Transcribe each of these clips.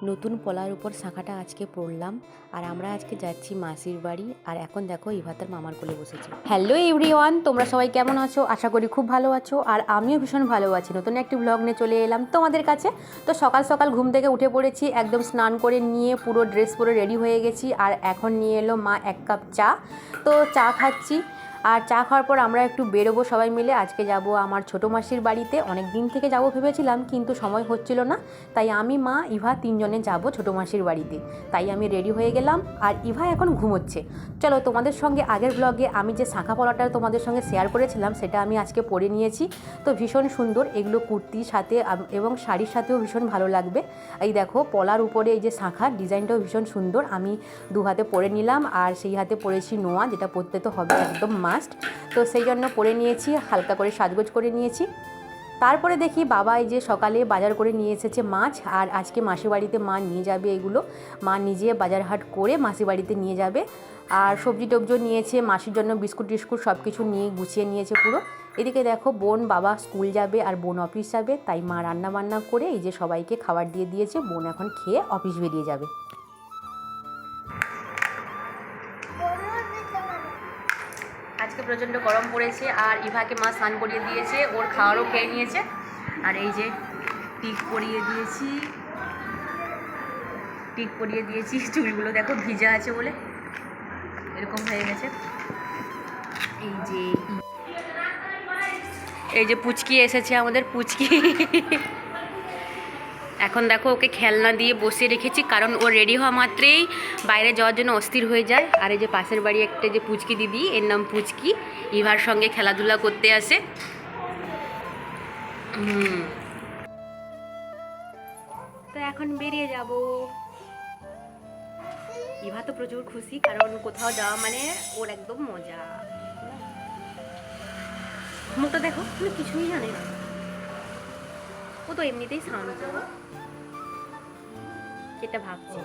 নতুন পলার উপর শাঁখাটা আজকে পরলাম। আর আমরা আজকে যাচ্ছি মাসির বাড়ি। আর এখন দেখো ইভাতার মামার কোলে বসেছি। হ্যালো এভরিওয়ান, তোমরা সবাই কেমন আছো? আশা করি খুব ভালো আছো। আর আমিও ভীষণ ভালো আছি। নতুন একটি ব্লগ নিয়ে চলে এলাম তোমাদের কাছে। তো সকাল সকাল ঘুম থেকে উঠে পড়েছি, একদম স্নান করে নিয়ে পুরো ড্রেস পরে রেডি হয়ে গেছি। আর এখন নিয়ে এলো মা 1 কাপ চা। তো চা খাচ্ছি। আর চা খাওয়ার পর আমরা একটু বেরোবো সবাই মিলে। আজকে যাব আমার ছোটো মাসির বাড়িতে। অনেক দিন থেকে যাব ভেবেছিলাম, কিন্তু সময় হচ্ছিল না। তাই আমি, মা, ইভা তিনজনে যাব ছোটো মাসির বাড়িতে। তাই আমি রেডি হয়ে গেলাম। আর ইভা এখন ঘুমোচ্ছে। চলো তোমাদের সঙ্গে আগের ব্লগে আমি যে শাঁখা পলাটা তোমাদের সঙ্গে শেয়ার করেছিলাম সেটা আমি আজকে পরে নিয়েছি। তো ভীষণ সুন্দর, এগুলো কুর্তির সাথে এবং শাড়ির সাথেও ভীষণ ভালো লাগবে। এই দেখো পলার উপরে এই যে শাঁখার ডিজাইনটাও ভীষণ সুন্দর। আমি দু হাতে পরে নিলাম, আর সেই হাতে পরেছি নোয়া, যেটা পরতে তো হবে একদম মাস্ট। তো সেই জন্য পরে নিয়েছি, হালকা করে সাজগোজ করে নিয়েছি। তারপরে দেখি বাবা এই যে সকালে বাজার করে নিয়ে এসেছে মাছ। আর আজকে মাসির বাড়িতে মা নিয়ে যাবে এগুলো। মা নিজে বাজার হাট করে মাসির বাড়িতে নিয়ে যাবে। আর সবজি টবজিও নিয়েছে, মাসির জন্য বিস্কুট টিস্কুট সব কিছু নিয়ে গুছিয়ে নিয়েছে পুরো। এদিকে দেখো বোন, বাবা স্কুল যাবে আর বোন অফিস যাবে। তাই মা রান্না বান্না করে এই যে সবাইকে খাবার দিয়ে দিয়েছে। বোন এখন খেয়ে অফিস বেরিয়ে যাবে। আজকে প্রচণ্ড গরম পড়েছে। আর ইভাকে মা স্নান করিয়ে দিয়েছে, ওর খাওয়ারও খেয়ে নিয়েছে। আর এই যে টিক পরিয়ে দিয়েছি, চুলগুলো দেখো ভিজা আছে বলে এরকম হয়ে গেছে। এই যে পুচকি এসেছে, আমাদের পুচকি। এখন দেখো ওকে খেলনা দিয়ে বসিয়ে রেখেছি, কারণ ও রেডি হওয়া মাত্রেই বাইরে যাওয়ার জন্য অস্থির হয়ে যায়। আর এই যে পাশের বাড়ি একটা যে পুচকি দিদি, এর নাম পুচকি, ইভার সঙ্গে খেলাধুলা করতে আসে। তো এখন বেরিয়ে যাব। ইভা তো প্রচুর খুশি, কারণ কোথাও যাওয়া মানে ওর একদম মজা। মুখটা দেখো, কিছুই জানে না, ও তো এমনিতেই শান্ত। যেটা ভাবছি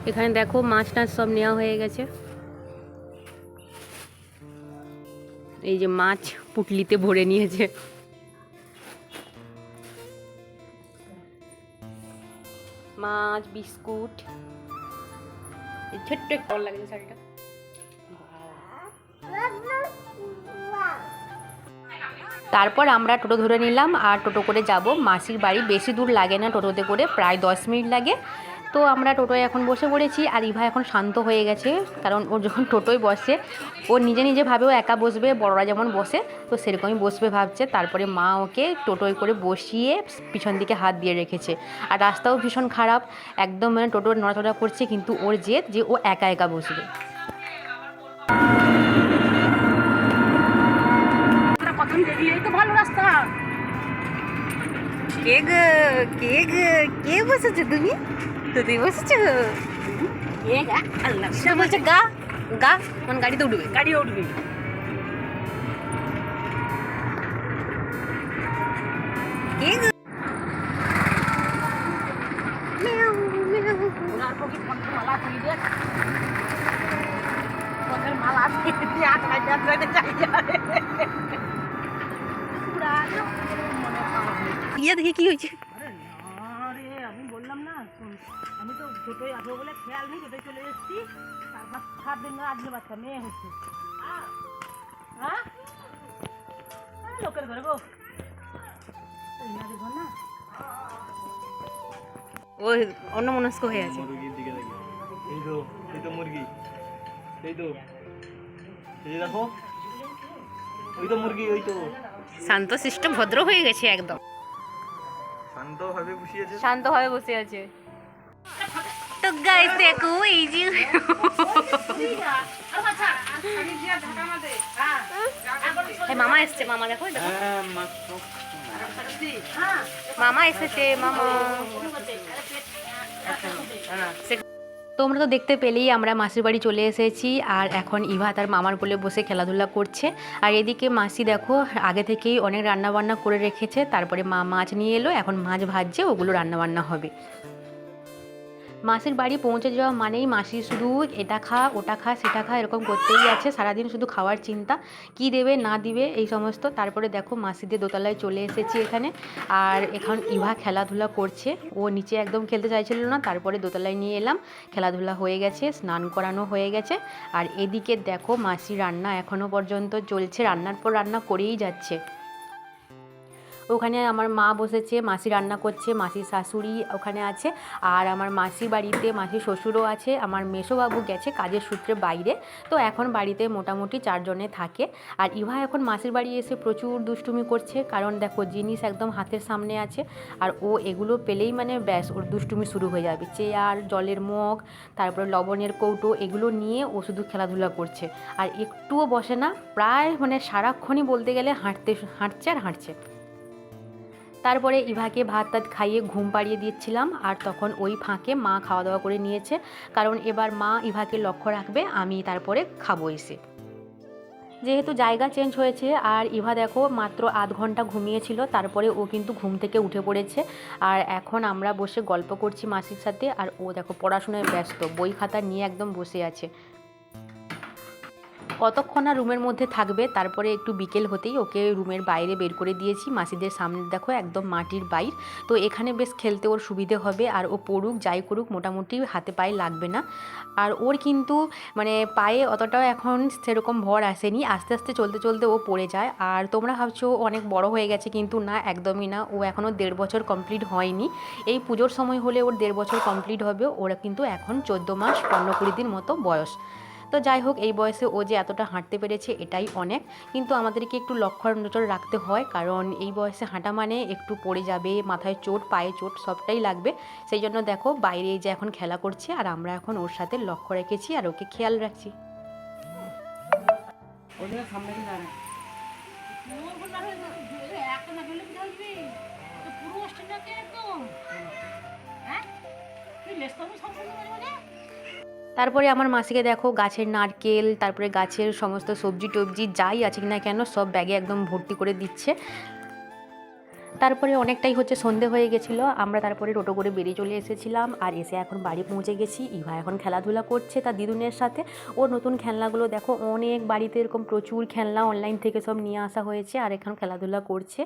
এখানে দেখো মাছ টাছ সব নেওয়া হয়ে গেছে। এই যে মাছ পুটলিতে ভরে নিয়েছে। মাছ, বিস্কুট, ছোট্ট একটা ভালো লাগে শাড়িটা। তারপর আমরা টোটো ধরে নিলাম, আর টোটো করে যাব মাসির বাড়ি। বেশি দূর লাগে না টোটোতে করে, প্রায় 10 মিনিট লাগে। তো আমরা টোটোয় এখন বসে পড়েছি। আর ইভা এখন শান্ত হয়ে গেছে, কারণ ও যখন টোটোয় বসে ও নিজে নিজে ভাবে ও একা বসবে, বড়রা যেমন বসে তো সেরকমই বসবে ভাবছে। তারপরে মা ওকে টোটোয় করে বসিয়ে পিছন দিকে হাত দিয়ে রেখেছে। আর রাস্তাও ভীষণ খারাপ, একদম মানে টোটোর নড়াচড়া করছে, কিন্তু ওর জেদ যে ও একা একা বসবে। প্রথম দেখি এই তো ভালো রাস্তা। কে বসেছো তুমি? তুই বসেছো? আল্লাহ বলছে গা গা, কোন গাড়িতে উঠবে? গাড়ি উঠবে। ইয়ে দেখি কি হয়েছে। আমি বললাম না, আমি তো ছোটই আসবো বলে খেয়াল নেই, ছোটই চলে এসেছি। তারপর 7 দিন আজকে বাচ্চা মেয়ে হচ্ছে। হ্যাঁ লোকের ঘরে গো, ঘর না, ওই অন্যমনস্ক হয়ে আছে। এই তো মুরগি, এই তো দেখো, ওই তো মুরগি, ওই তো শান্ত শিষ্ট ভদ্র হয়ে গেছে, একদম শান্তভাবে বসে আছে। তো গাইস দেখো এই যে মামা এসছে, মামা দেখো মামা এসেছে, মামা। তোমরা তো দেখতে পেলেই আমরা মাসির বাড়ি চলে এসেছি। আর এখন ইভা তার মামার কোলে বসে খেলাধুলা করছে। আর এদিকে মাসি দেখো আগে থেকেই অনেক রান্নাবান্না করে রেখেছে। তারপরে মা মাছ নিয়ে এলো, এখন মাছ ভাজছে, ওগুলো রান্নাবান্না হবে। মাসির বাড়ি পৌঁছে যাওয়া মানেই মাসি শুধু এটা খা ওটা খা সেটা খা এরকম করতেই আছে, সারাদিন শুধু খাওয়ার চিন্তা, কি দেবে না দিবে এই সমস্ত। তারপরে দেখো মাসিদের দোতলায় চলে এসেছি এখানে, আর এখন ইভা খেলাধুলা করছে। ও নিচে একদম খেলতে চাইছিল না, তারপরে দোতলায় নিয়ে এলাম, খেলাধুলা হয়ে গেছে, স্নান করানো হয়ে গেছে। আর এদিকে দেখো মাসি রান্না এখনও পর্যন্ত চলছে, রান্নার পর রান্না করেই যাচ্ছে। ওখানে আমার মা বসেছে, মাসি রান্না করছে, মাসির শাশুড়ি ওখানে আছে, আর আমার মাসির বাড়িতে মাসির শ্বশুরও আছে। আমার মেসোবাবু গেছে কাজের সূত্রে বাইরে, তো এখন বাড়িতে মোটামুটি 4 জনে থাকে। আর ইভা এখন মাসির বাড়ি এসে প্রচুর দুষ্টুমি করছে, কারণ দেখো জিনিস একদম হাতের সামনে আছে, আর ও এগুলো পেলেই মানে ব্যাস ওর দুষ্টুমি শুরু হয়ে যাবে। চেয়ার, জলের মগ, তারপরে লবণের কৌটো, এগুলো নিয়ে ও শুধু খেলাধুলা করছে, আর একটুও বসে না, প্রায় মানে সারাক্ষণই বলতে গেলে হাঁটছে আর হাঁটছে। তারপরে ইভাকে ভাত টাত খাইয়ে ঘুম পাড়িয়ে দিচ্ছিলাম, আর তখন ওই ফাঁকে মা খাওয়া দাওয়া করে নিয়েছে, কারণ এবার মা ইভাকে লক্ষ্য রাখবে, আমি তারপরে খাবো এসে। যেহেতু জায়গা চেঞ্জ হয়েছে, আর ইভা দেখো মাত্র আধ ঘন্টা ঘুমিয়েছিল, তারপরে ও কিন্তু ঘুম থেকে উঠে পড়েছে। আর এখন আমরা বসে গল্প করছি মাসির সাথে, আর ও দেখো পড়াশোনায় ব্যস্ত, বই খাতা নিয়ে একদম বসে আছে। কতক্ষণ আর রুমের মধ্যে থাকবে, তারপরে একটু বিকেল হতেই ওকে রুমের বাইরে বের করে দিয়েছি। মাসিদের সামনে দেখো একদম মাটির বাইর, তো এখানে বেশ খেলতে ওর সুবিধে হবে, আর ও পড়ুক যাই করুক মোটামুটি হাতে পায়ে লাগবে না। আর ওর কিন্তু মানে পায়ে অতটাও এখন সেরকম ভর আসেনি, আস্তে আস্তে চলতে চলতে ও পড়ে যায়। আর তোমরা ভাবছো অনেক বড় হয়ে গেছে, কিন্তু না, একদমই না, ও এখনও 1.5 বছর কমপ্লিট হয়নি। এই পুজোর সময় হলে ওর 1.5 বছর কমপ্লিট হবে, ওরা কিন্তু এখন 14 মাস 15-20 দিন মতো বয়স। তো যাই হোক, এই বয়সে ও যে এতটা হাঁটতে পেরেছে এটাই অনেক, কিন্তু আমাদেরকে একটু লক্ষ্য নজর রাখতে হয়, কারণ এই বয়সে হাঁটা মানে একটু পড়ে যাবে, মাথায় চোট, পায়ে চোট সবটাই লাগবে। সেই জন্য দেখো বাইরে যে এখন খেলা করছে, আর আমরা এখন ওর সাথে লক্ষ্য রেখেছি আর ওকে খেয়াল রাখছি। তারপরে আমার মাসিকে দেখো গাছের নারকেল, তারপরে গাছের সমস্ত সবজি টবজি যাই আছে না কেন সব ব্যাগে একদম ভর্তি করে দিচ্ছে। তারপরে অনেকটাই হচ্ছে সন্ধে হয়ে গেছিলো, আমরা তারপরে টোটো করে বেরিয়ে চলে এসেছিলাম, আর এসে এখন বাড়ি পৌঁছে গেছি। ইভা এখন খেলাধুলা করছে তার দিদুনের সাথে, ওর নতুন খেলনাগুলো দেখো, অনেক বাড়িতে এরকম প্রচুর খেলনা অনলাইন থেকে সব নিয়ে আসা হয়েছে, আর এখন খেলাধুলা করছে।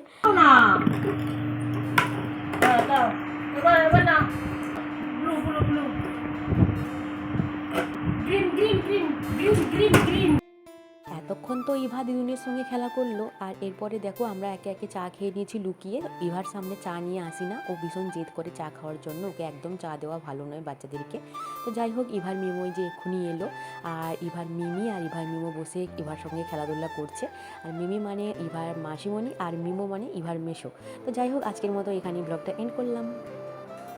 এতক্ষণ তো ইভা দিদুনের সঙ্গে খেলা করলো, আর এরপরে দেখো আমরা একে একে চা খেয়ে নিয়েছি লুকিয়ে। ইভার সামনে চা নিয়ে আসি না, ও ভীষণ জেদ করে চা খাওয়ার জন্য, ওকে একদম চা দেওয়া ভালো নয় বাচ্চাদেরকে। তো যাই হোক, ইভার মিমোই যে এক্ষুনি এলো, আর ইভার মিমি আর ইভার মিমো বসে ইভার সঙ্গে খেলাধুলা করছে। আর মিমি মানে ইভার মাসিমণি, আর মিমো মানে ইভার মেশো। তো যাই হোক, আজকের মতো এখানেই ব্লগটা এন্ড করলাম।